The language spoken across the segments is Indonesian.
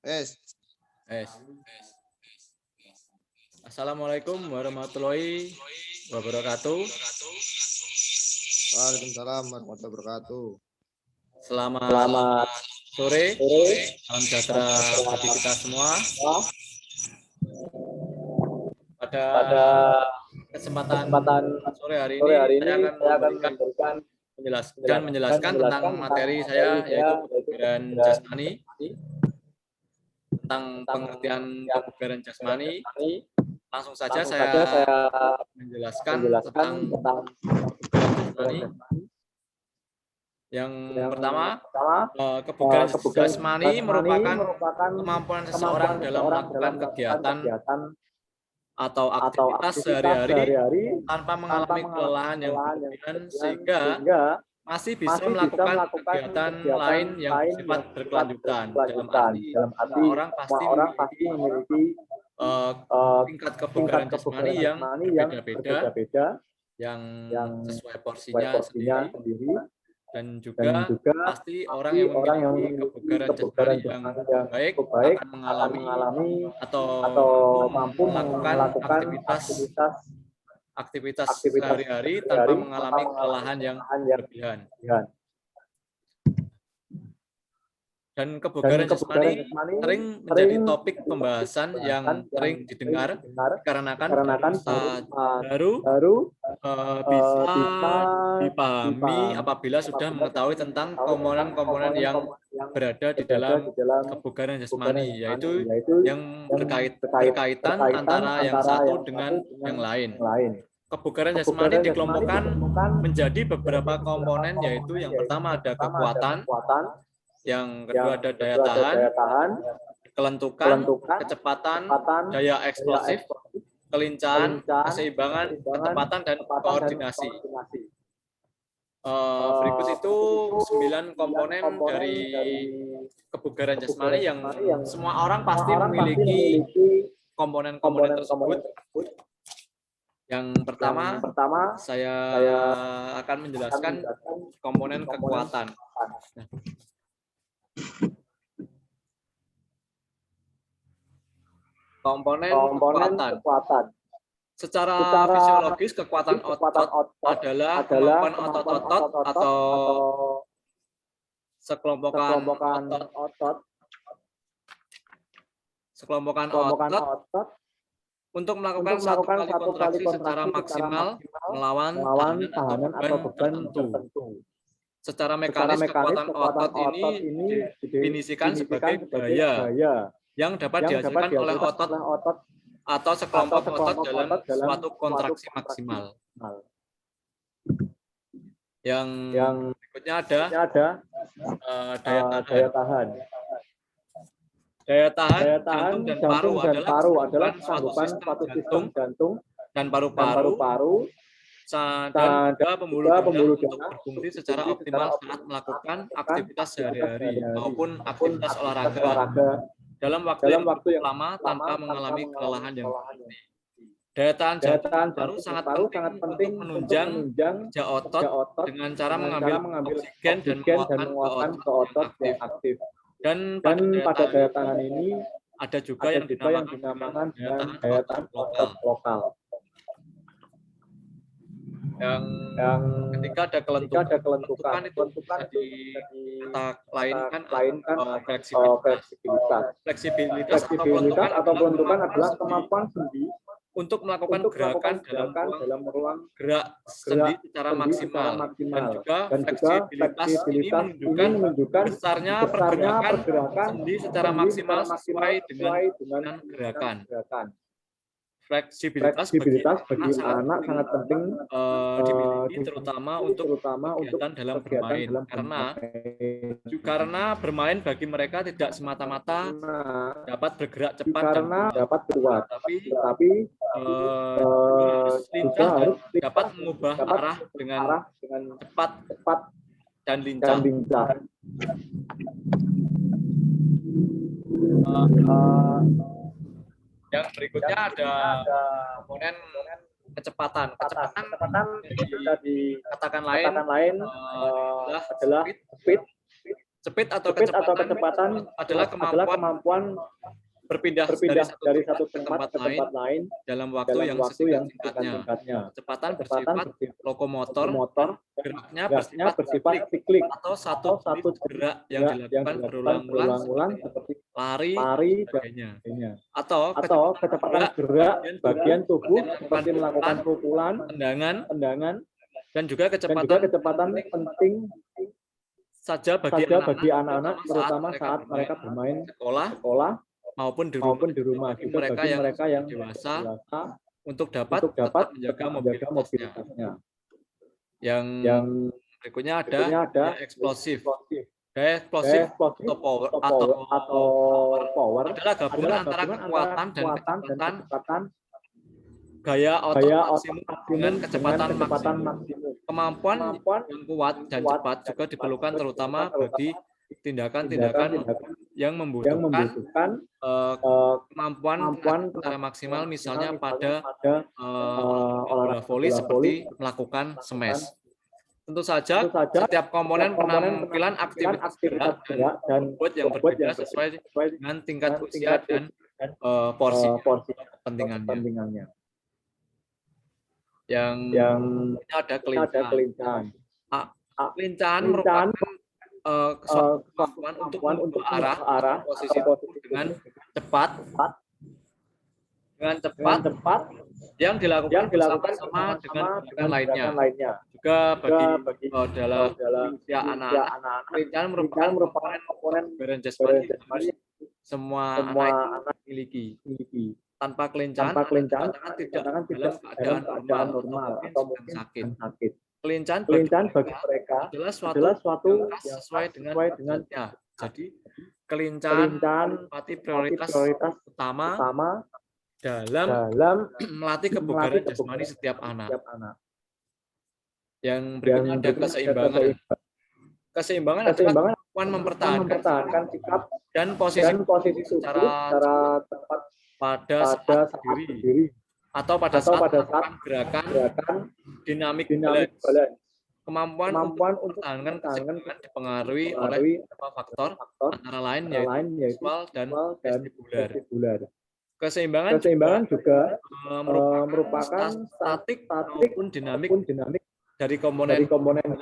Es, Es. Assalamualaikum warahmatullahi wabarakatuh. Waalaikumsalam warahmatullahi wabarakatuh. Selamat sore, salam sejahtera bagi kita semua. Pada kesempatan sore hari ini saya akan menjelaskan tentang materi saya, yaitu kebugaran jasmani, tentang pengertian kebugaran jasmani. Langsung saja saya menjelaskan tentang kebugaran jasmani. Yang pertama, kebugaran jasmani merupakan kemampuan seseorang dalam melakukan kegiatan atau aktivitas sehari-hari tanpa mengalami kelelahan yang berlebihan, sehingga masih bisa melakukan kegiatan lain yang bersifat berkelanjutan. Dalam arti, semua orang pasti memiliki tingkat kebugaran jasmani yang berbeda-beda, yang sesuai porsinya sendiri, dan juga pasti orang yang memiliki kebugaran jasmani yang baik akan mengalami atau mampu melakukan aktivitas sehari-hari tanpa mengalami kelelahan yang berlebihan. Dan kebugaran jasmani sering menjadi topik pembahasan yang sering didengar dikarenakan data baru bisa dipahami apabila sudah mengetahui tentang komponen-komponen yang berada di dalam kebugaran jasmani, yaitu yang berkaitan antara yang satu dengan yang lain. Kebugaran jasmani dikelompokkan menjadi beberapa komponen, yaitu yang pertama ada kekuatan, yang kedua ada daya tahan, kelentukan, kecepatan, daya eksplosif, kelincahan, keseimbangan, ketepatan, dan koordinasi. Berikut itu 9 komponen dari kebugaran jasmani yang semua orang pasti memiliki komponen-komponen tersebut. Yang pertama, saya akan menjelaskan komponen kekuatan. Komponen kekuatan. Secara fisiologis, kekuatan otot adalah kemampuan otot-otot atau sekelompokan otot untuk melakukan satu kali kontraksi secara maksimal melawan tahanan atau beban tertentu. Secara mekanis, kekuatan otot ini didefinisikan sebagai gaya yang dapat dihasilkan oleh otot atau sekelompok otot dalam suatu kontraksi maksimal. Yang berikutnya ada daya tahan. Daya tahan jantung dan paru adalah suatu sistem jantung dan paru-paru dan juga pembuluh darah untuk berfungsi secara optimal saat melakukan aktivitas sehari-hari maupun aktivitas olahraga dalam waktu yang lama tanpa mengalami kelelahan yang berarti. Daya tahan jantung dan paru sangat penting untuk menunjang kerja otot dengan cara mengambil oksigen dan menguapkan ke otot yang aktif. Dan pada daya tahan ini ada juga yang dinamakan daya tahan otot lokal. Yang ketika ada kelentukan itu bisa dikatakan fleksibilitas. Fleksibilitas atau kelentukan adalah kemampuan sendi untuk melakukan gerakan dalam ruang gerak sendi secara maksimal. Dan juga fleksibilitas ini menunjukkan besarnya pergerakan sendi secara maksimal sesuai dengan gerakan. Fleksibilitas bagi anak sangat penting dimiliki terutama untuk kegiatan dalam bermain, karena bermain bagi mereka tidak semata-mata dapat bergerak cepat dan dapat kuat, tapi lincah dan dapat mengubah arah dengan cepat dan lincah. Yang berikutnya ada komponen kecepatan. Kecepatan bisa dikatakan lain adalah speed Speed atau Speed atau kecepatan kecepatan adalah kemampuan berpindah dari satu satu tempat ke tempat lain dalam waktu dalam yang waktu yang singkat-singkatnya. singkat-singkatnya. Kecepatan Kecepatan bersifat lokomotor, motor geraknya gasnya bersifat bersifat siklik atau satu satu jenis gerak yang dilakukan berulang-ulang seperti lari, lari dan sebagainya. sebagainya. Atau Kecepatan gerak bagian tubuh seperti melakukan melakukan pukulan, tendangan, dan juga dan kecepatan juga kecepatan penting saja bagi bagi anak-anak, terutama saat mereka bermain sekolah maupun di rumah, juga bagi mereka yang dewasa untuk dapat tetap menjaga menjaga mobilitasnya. mobilitasnya. Yang berikutnya ada ada eksplosif. Daya Eksplosif eksplosif atau power adalah gabungan antara kekuatan dan kecepatan, gaya otot maksimum dengan kecepatan kecepatan maksimum. maksimum. Kemampuan yang kuat dan cepat juga diperlukan terutama bagi tindakan-tindakan yang membutuhkan kemampuan secara maksimal, misalnya pada olahraga voli seperti melakukan smash. Tentu saja setiap komponen penampilan aktivitas gerak dan bobot yang berbeda sesuai dengan tingkat usia dan porsi kepentingannya. Yang ada kelincahan. Kelincahan merupakan kemampuan untuk mengubah arah posisi dengan cepat yang dilakukan bersama-sama dengan gerakan lainnya. Juga bagi dalam usia anak-anak, kelincahan merupakan komponen kebugaran jasmani yang harus semua anak memiliki. Tanpa kelincahan tidak dalam keadaan normal atau mungkin sakit. Kelincahan bagi mereka adalah suatu yang sesuai dengan tugasnya. Jadi kelincahan menempati prioritas utama dalam melatih kebugaran jasmani setiap anak. Yang berikutnya ada keseimbangan. Keseimbangan adalah kemampuan mempertahankan sikap dan posisi secara tepat pada saat berdiri atau pada saat melakukan gerakan dinamik balance. Kemampuan untuk mempertahankan keseimbangan dipengaruhi oleh beberapa faktor, antara lain yaitu visual dan vestibular. Keseimbangan juga merupakan statik maupun dinamik dari komponen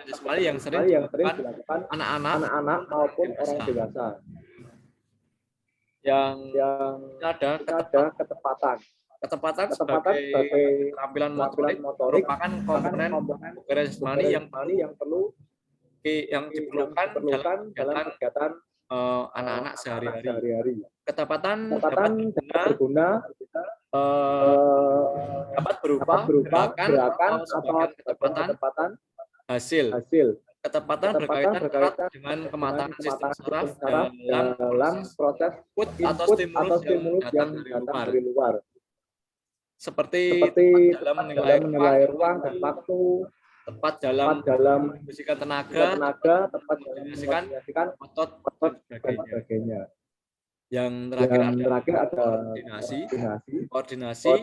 jasmani yang sering dilakukan anak-anak maupun orang dewasa. Yang ada ketepatan sebagai keterampilan motorik merupakan komponen kebugaran jasmani yang diperlukan dalam kegiatan anak-anak sehari-hari. Ketepatan dapat berguna dapat berupa gerakan atau ketepatan hasil. Ketepatan berkaitan erat dengan kematangan sistem saraf dalam proses input atau stimulus yang datang dari luar. Seperti dalam menilai ruang dan waktu, tepat dalam membersihkan tenaga, tepat dalam membersihkan otot, dan sebagainya. Yang terakhir ada koordinasi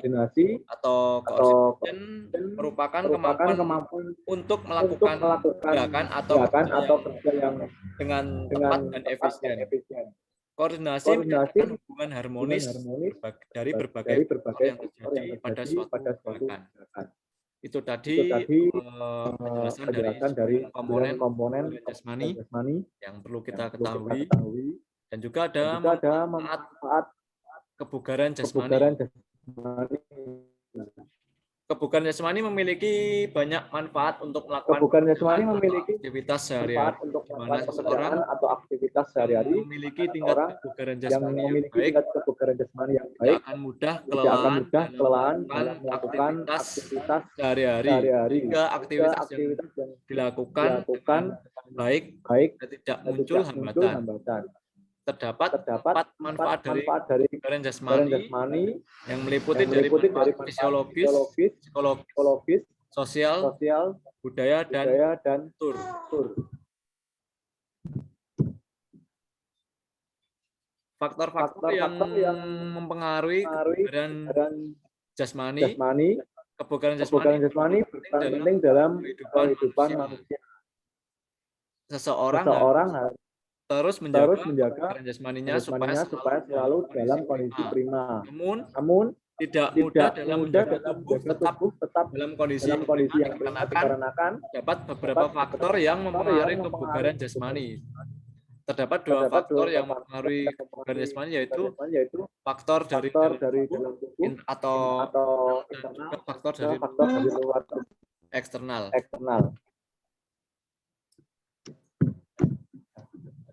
atau coordination merupakan kemampuan untuk melakukan gerakan atau kerja yang dengan tepat dan efisien. Koordinasi menyebabkan hubungan harmonis dari berbagai faktor yang terjadi pada suatu gerakan. Itu tadi penjelasan dari komponen jasmani yang perlu kita ketahui, dan juga ada manfaat kebugaran jasmani. Kebugaran jasmani memiliki banyak manfaat untuk melakukan aktivitas sehari-hari, di mana seseorang memiliki tingkat kebugaran jasmani yang baik, akan mudah kelelahan dalam melakukan aktivitas sehari-hari, hingga aktivitas yang dilakukan dengan baik dan tidak muncul hambatan. Terdapat 4 manfaat dari kebugaran jasmani yang meliputi dari manfaat fisiologis, psikologis, sosial, budaya, dan kultur. Faktor-faktor yang mempengaruhi kebugaran jasmani penting dalam kehidupan manusia. Seseorang terus menjaga kebugaran jasmaninya supaya selalu dalam kondisi prima. Namun tidak mudah dalam menjaga tubuh tetap dalam kondisi yang prima dikarenakan dapat beberapa faktor yang mempengaruhi kebugaran jasmani. Terdapat dua faktor yang mempengaruhi kebugaran jasmani, yaitu faktor dari dalam tubuh atau dan juga faktor dari luar eksternal.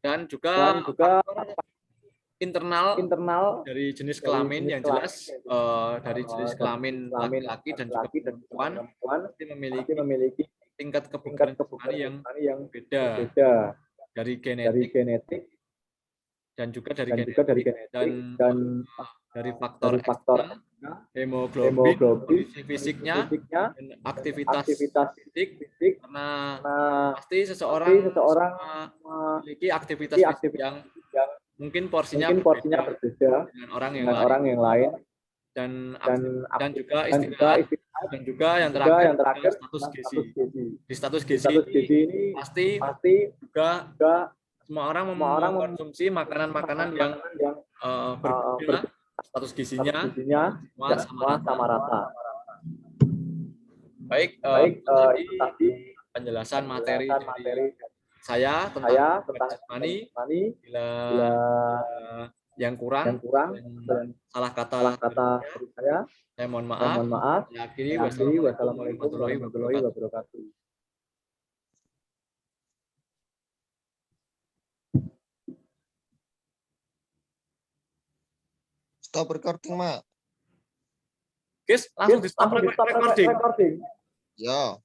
Dan juga faktor internal dari jenis kelamin yang jelas dari jenis kelamin laki-laki dan juga perempuan memiliki tingkat kebugaran jasmani yang beda dari genetik dan juga dari genetik dan dari faktor eksternal, hemoglobin, kondisi fisiknya, dan aktivitas fisik, karena pasti seseorang memiliki aktivitas fisik yang mungkin porsinya berbeda dengan orang yang lain, dan juga istirahat, dan juga yang terakhir status gizi. Di status gizi ini pasti juga semua orang mengkonsumsi makanan-makanan yang berbeda, status gizinya semua sama rata. Baik, tadi penjelasan materi dari saya tentang jasmani. Bila yang kurang dan salah kata saya mohon maaf. Akhiri, wassalamualaikum warahmatullahi wabarakatuh. Stop recording, Mak. Guys, langsung di stop recording. Ya.